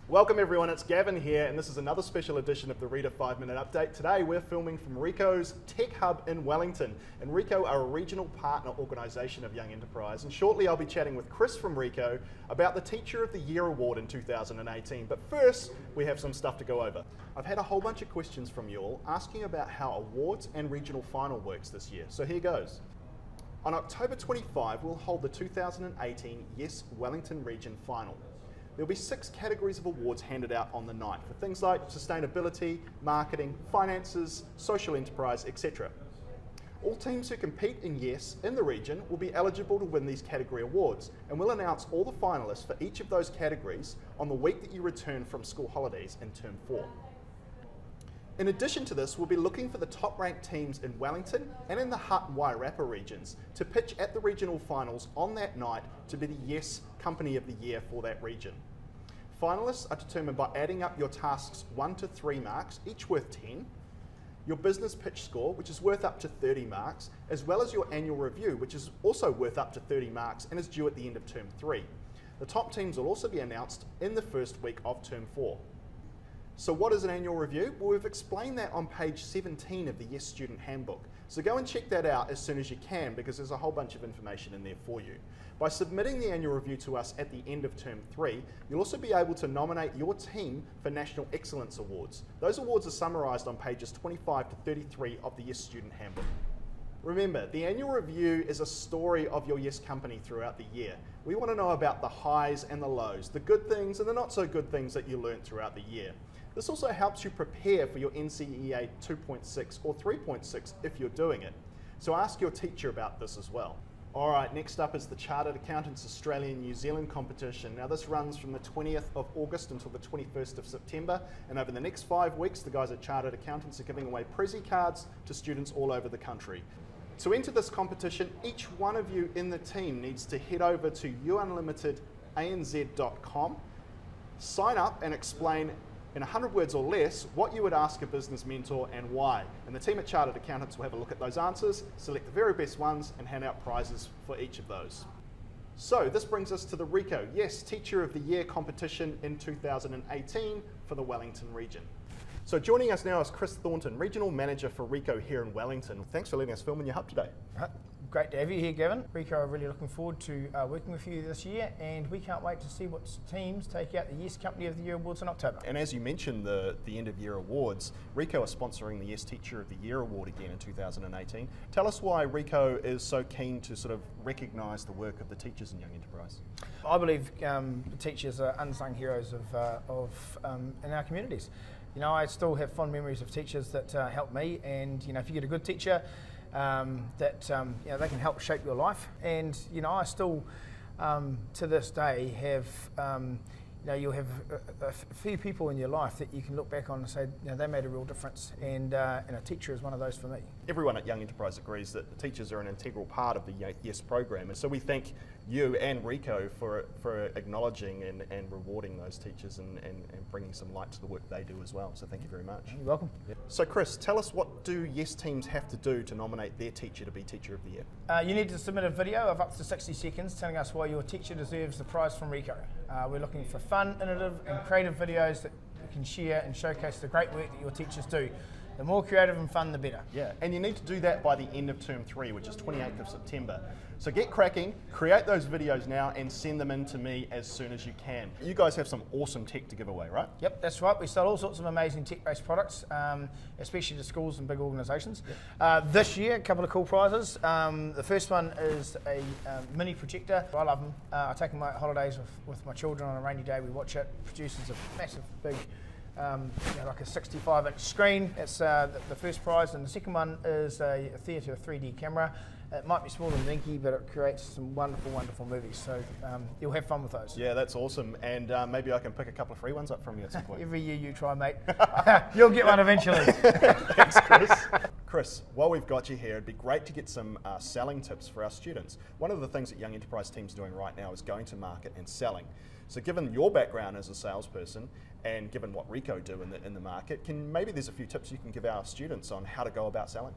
Welcome everyone, it's Gavin here, and this is another special edition of the Reader 5-Minute Update. Today we're filming from Ricoh's Tech Hub in Wellington, and Ricoh are a regional partner organisation of Young Enterprise, and shortly I'll be chatting with Chris from Ricoh about the Teacher of the Year Award in 2018. But first, we have some stuff to go over. I've had a whole bunch of questions from you all asking about how awards and regional final works this year, so here goes. On October 25, we'll hold the 2018 Yes Wellington Region Final. There'll be 6 categories of awards handed out on the night for things like sustainability, marketing, finances, social enterprise, etc. All teams who compete in Yes in the region will be eligible to win these category awards, and we'll announce all the finalists for each of those categories on the week that you return from school holidays in Term 4. In addition to this, we'll be looking for the top-ranked teams in Wellington and in the Hutt and Wairarapa regions to pitch at the regional finals on that night to be the Yes Company of the Year for that region. Finalists are determined by adding up your tasks 1 to 3 marks, each worth 10, your business pitch score, which is worth up to 30 marks, as well as your annual review, which is also worth up to 30 marks and is due at the end of Term 3. The top teams will also be announced in the first week of Term 4. So what is an annual review? Well, we've explained that on page 17 of the Yes Student Handbook. So go and check that out as soon as you can, because there's a whole bunch of information in there for you. By submitting the annual review to us at the end of Term 3, you'll also be able to nominate your team for National Excellence Awards. Those awards are summarised on pages 25 to 33 of the Yes Student Handbook. Remember, the annual review is a story of your Yes company throughout the year. We want to know about the highs and the lows, the good things and the not so good things that you learned throughout the year. This also helps you prepare for your NCEA 2.6 or 3.6 if you're doing it. So ask your teacher about this as well. All right, next up is the Chartered Accountants Australia New Zealand competition. Now this runs from the 20th of August until the 21st of September, and over the next 5 weeks, the guys at Chartered Accountants are giving away Prezi cards to students all over the country. To enter this competition, each one of you in the team needs to head over to unlimitedanz.com, sign up and explain in 100 words or less what you would ask a business mentor and why. And the team at Chartered Accountants will have a look at those answers, select the very best ones and hand out prizes for each of those. So this brings us to the Ricoh Yes Teacher of the Year competition in 2018 for the Wellington region. So joining us now is Chris Thornton, Regional Manager for Ricoh here in Wellington. Thanks for letting us film in your hub today. Great to have you here, Gavin. Ricoh are really looking forward to working with you this year, and we can't wait to see what teams take out the Yes Company of the Year Awards in October. And as you mentioned, the end of year awards, Ricoh are sponsoring the Yes Teacher of the Year Award again in 2018. Tell us why Ricoh is so keen to sort of recognise the work of the teachers in Young Enterprise. I believe the teachers are unsung heroes in our communities. You know, I still have fond memories of teachers that helped me, and you know, if you get a good teacher, you know, they can help shape your life. And you know, I still to this day have you know, you'll have a few people in your life that you can look back on and say, you know, they made a real difference, and a teacher is one of those for me. Everyone at Young Enterprise agrees that the teachers are an integral part of the Yes program, and so we thank you and Ricoh for acknowledging and rewarding those teachers and bringing some light to the work they do as well. So thank you very much. You're welcome. Yeah. So Chris, tell us, what do Yes teams have to do to nominate their teacher to be Teacher of the Year? You need to submit a video of up to 60 seconds telling us why your teacher deserves the prize from Ricoh. We're looking for fun, innovative and creative videos that you can share and showcase the great work that your teachers do. The more creative and fun, the better. Yeah, and you need to do that by the end of Term 3, which is 28th of September. So get cracking, create those videos now and send them in to me as soon as you can. You guys have some awesome tech to give away, right? Yep, that's right. We sell all sorts of amazing tech-based products, especially to schools and big organisations. Yep. This year, a couple of cool prizes. The first one is a mini projector. I love them. I take them on my holidays with my children on a rainy day. We watch it. It produces a massive, big, you know, like a 65-inch screen. That's the first prize, and the second one is a theatre 3D camera. It might be small and dinky, but it creates some wonderful, wonderful movies. So you'll have fun with those. Yeah, that's awesome. And maybe I can pick a couple of free ones up from you at some point. Every year you try, mate. You'll get one eventually. Thanks, Chris. Chris, while we've got you here, it'd be great to get some selling tips for our students. One of the things that Young Enterprise team's doing right now is going to market and selling. So given your background as a salesperson and given what Ricoh do in the market, maybe there's a few tips you can give our students on how to go about selling?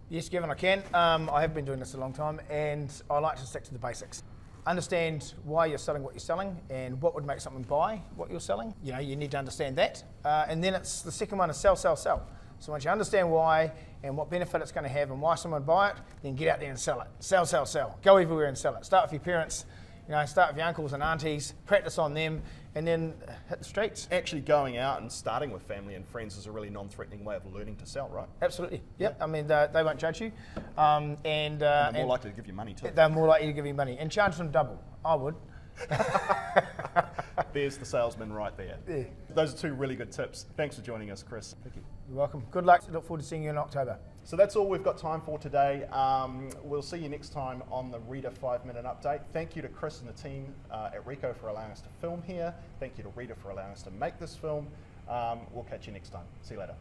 Yes, Gavin, I can. I have been doing this a long time, and I like to stick to the basics. understand why you're selling what you're selling and what would make someone buy what you're selling. You need to understand that. And then it's the second one is sell, sell, sell. So once you understand why and what benefit it's going to have and why someone would buy it, then get out there and sell it. Sell, sell, sell. Go everywhere and sell it. Start with your parents, start with your uncles and aunties, practice on them, and then hit the streets. Actually going out and starting with family and friends is a really non-threatening way of learning to sell, right? Absolutely. Yep. I mean, they won't judge you. And they're more likely to give you money too. They're more likely to give you money. And charge them double. I would. There's the salesman right there. Yeah. Those are two really good tips. Thanks for joining us, Chris. Thank you. You're welcome. Good luck. Look forward to seeing you in October. So that's all we've got time for today. We'll see you next time on the Rita 5-minute update. Thank you to Chris and the team at Ricoh for allowing us to film here. Thank you to Rita for allowing us to make this film. We'll catch you next time. See you later.